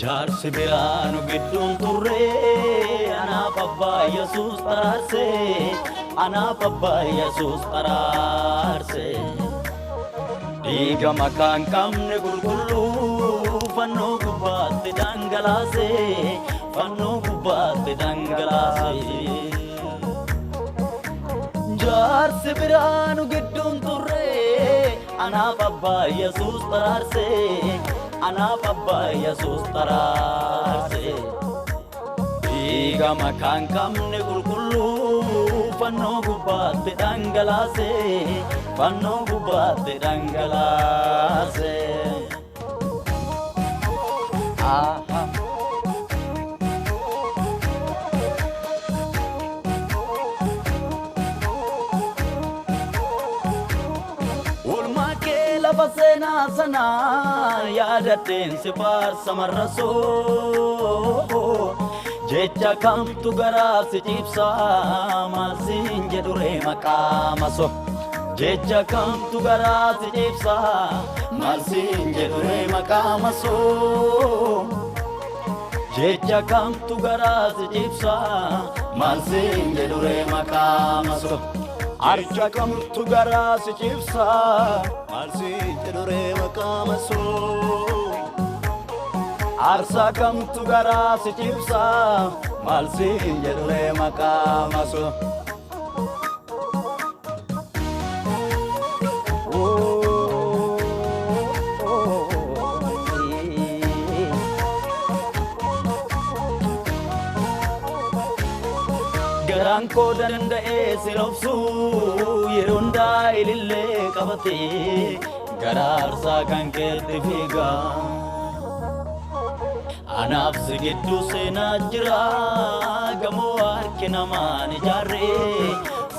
Jaarsi biraan gidduun turre anaaf abbaa Yesuus araarse anaaf abbaa Yesuus araarse dhiiga makaan qabne qulqulluu fannoo gubbaatti dhangalaase fannoo gubbaatti dhangalaase jaarsi biraan gidduun turre anaaf abbaa Yesuus araarse anaaf abbaa Yesuus araarse dhiiga makaan qabne qulqulluu fannoo gubbaatti dhangalaase fannoo gubbaatti dhangalaase Basena sana ya daten se par samarraso jecha kam tu gara se chipsa masin jedure makamaso jecha kam tu gara se chipsa masin jedure makamaso jecha kam tu gara se chipsa masin jedure makamaso Archa kam tu gara se chipsa Marsi jedure makamaso Arsa kam tu gara se chipsa Marsi jedure makamaso Garanko danda'e sirobsu yerunda ilille qabate garaarsa kan keetti fiiga anaaf si gidduu seenaa jira gamoo harki namaan ijaarre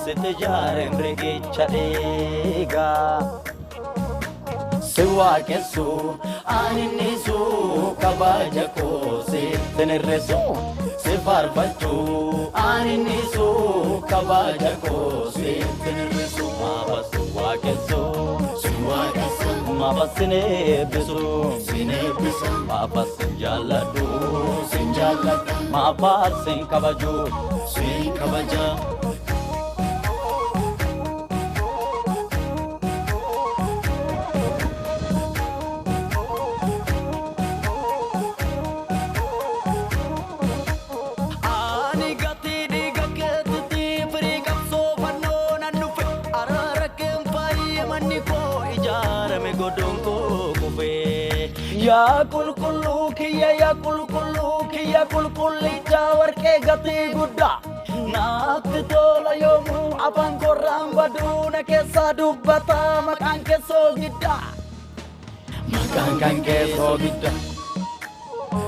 sitti ijaaren riqicha dheega si waaqessu ani nisu kabaja koo sitti nirreessu si farfachu ani nisu kabaja koo sitti nirreessu maabasu waaqessu si waaqessu maabasine bisu sine bisu maabasin jaalladhu sin jaalladhu maabasin kabaju sin kabaja Ya kulkulu kiya kulkulita warke gati gudda naatti tola yomu abang korang baduna kesa dubbata makan keso gidda makan kan keso gidda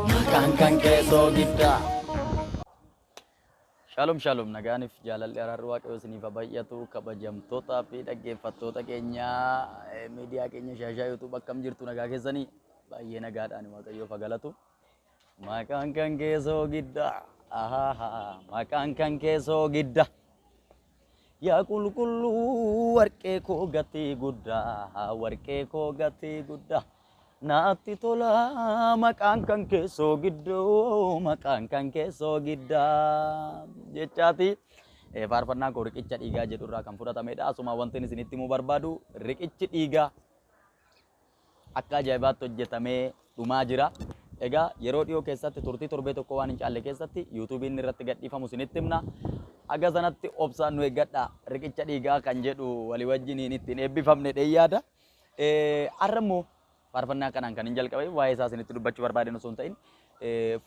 makan kan keso gidda Shalom shalom nagaanif jaalalli araarri waaqayyoo isiniif baay'atu kabajamtoota fi dhaggeeffattoota keenya miidiyaa keenya shaashaa YouTube akkam jirtu nagaa keessanii baay'ee nagaadhaan waaqayyoof galatu maqaan kan keessoo gidda maqaan kan keessoo gidda yaa qulqulluu warqee koo gatii guddaa warqee koo gatii guddaa naatti tola maqaan kan keessoo giddoo maqaan kan keessoo giddaa jechaati faarfannaa koo riqicha dhiigaa jedhurraa kan fudhatamedha asuma wanti isinitti himuu barbaadu riqichi dhiigaa akka ajaa'ibaatti hojjetamee dhumaa jira egaa yeroo dhiyoo keessatti turtii torbee tokko waan hin caalle keessatti yuutuubiin irratti gadhiifamu isinitti himna aga sanatti obsaan nu eeggadha riqicha dhiigaa kan jedhu walii wajjiniin ittiin eebbifamne dheeyyaadha arrammoo faarfannaa kanaan kan hin jalqabe waa'ee isaa isinitti dubbachuu barbaadeen osoo hin ta'in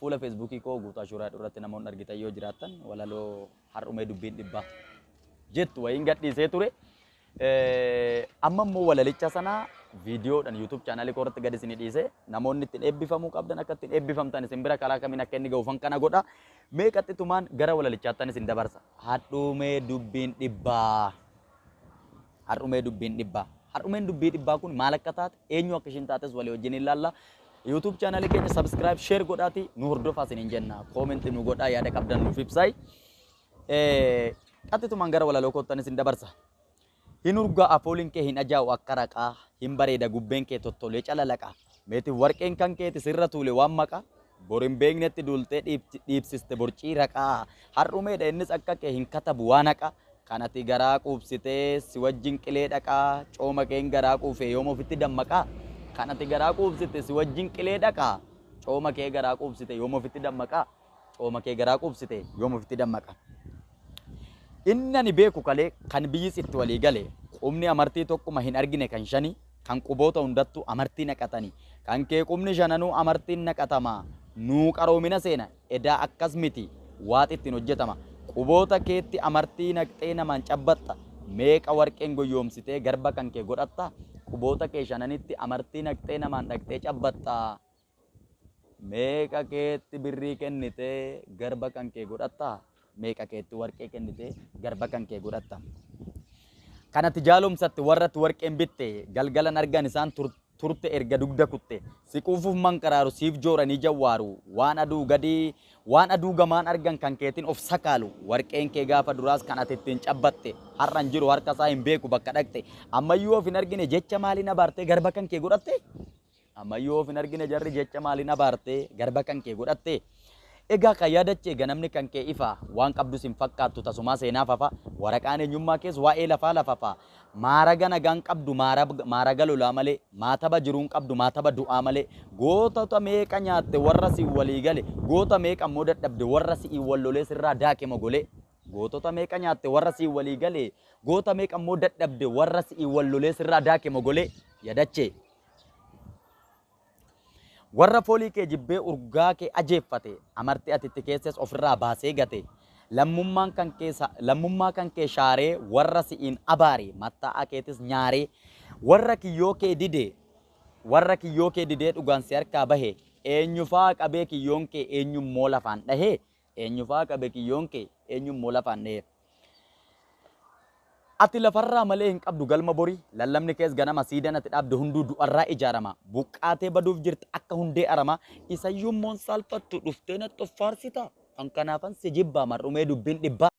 fuula feesbuukii koo guutaa shuuraa irratti namoonni argitan yoo jiraattan walaloo har'umee dubbiin dhibbaa jettu wayiin gadhiisee ture amma immoo walalicha sanaa viidiyoodhaan YouTube channel kooratti gadi isin dhiise namoonni ittiin eebbifamuu qabdan akka ittiin eebbifamtan isin bira karaa kamiin akka inni ga'uufan kana godha. Mee qaxxitumaan gara walalichaattan isin dabarsa. Hadhuumee dubbiin dhibbaa. Hadhuumee dubbiin dhibbaa. Hadhuumeen dubbii dhibbaa kun maal akka taate eenyu akka ishiin taates walii wajjin ilaalla. YouTube channel keenya subscribe share godhaati nu hordofaa isiniin jenna. Comment nu godhaa yaada qabdan nuuf ibsaa. Qaxxitumaan gara walaloo koottan isin dabarsa. Hin urgaa afooliin kee hin ajaa'u akka raqaa, hin bareeda gubbeen kee tottolee calalaqa. Meetii warqeen kan keeti sirra tuule waan maqaa, bor hin beeknetti duultee dhiibsiste borcii raqaa. Har'umeedha innis akka kee hin katabu waan haqa. Kanati garaa quubsitee si wajjin qilee dhaqaa, cooma keen garaa quufee yoom ofitti dammaqaa. Kanati garaa quubsite si wajjin qilee dhaqaa, cooma kee garaa quubsite yoom ofitti dammaqaa. Cooma kee garaa quubsite yoom ofitti dammaqa. Inni ani beeku kalee kan biyyis itti walii gale qubni amartii tokkuma hin argine kan shani kan quboota hundattu amartii naqatanii kan kee qubni shananuu amartiin naqatama nuu qaroomina seena edaa akkas miti waat ittiin hojjetama quboota keetti amartii naqxee namaan cabbatta meeqa warqeen goyoomsitee garba kan kee godhatta quboota kee shananitti amartii naqxee namaan dhaqxee cabbatta meeqa keetti birrii kennitee garba kan kee godhatta. Meeqa keetti warqee kennite garba kan kee godhatta. Kanatti jaalomsatti warratti warqeen bitte galgalan argan isaan turte erga dugda kutte si quufuuf manqaraaru siif jooranii jawwaaru waan aduu gamaan argan kan keetiin of sakaalu warqeen kee gaafa duraas kan ati ittiin cabbatte har'an jiru harka isaa hin beeku bakka dhaqxe ammayyuu of hin argine jecha maalii abaarte garba kan kee godhatte ammayyuu of hin argine jarri jecha maalii abaarte garba kan kee godhatte. Egaa kan yaadachee ganamni kan kee ifa waan qabdu sin fakkaattu tasumaa seenaaf hafa waraqaan eenyummaa keessa waa'ee lafaa lafafa maaraga nagaan qabdu maaraga lolaa malee maataba jiruun qabdu maataba du'aa malee gootota meeqa nyaatte warra si walii gale goota meeqa immoo dadhabde warra si wallolee sirraa daake mogolee gootota meeqa nyaatte warra si walii gale goota meeqa immoo dadhabde warra si wallolee sirraa daake mogolee yaadachee. Warra foolii kee jibbee urgaa kee ajeeffate amartii atitti keessas ofirraa baasee gate lammummaa kan kee shaaree warra si'iin abaare matta'aa keetis nyaaree warra kiyyoo kee didee dhugaan si harkaa bahe eenyufaa qabee kiyyoon kee eenyummoo lafaan dhahee eenyufaa qabee kiyyoon kee eenyummoo lafaan dhahee. Ati lafarraa malee hin qabdu galma borii lallabni kees ganama siidan ati dhaabde hunduu du'arraa ijaarama buqqaatee baduuf jirti akka hundee arama isayyuu moon saalfattu dhuftee natti of faarsita kan kanaafan si jibbaa mar'umee dubbiin dhibbaa.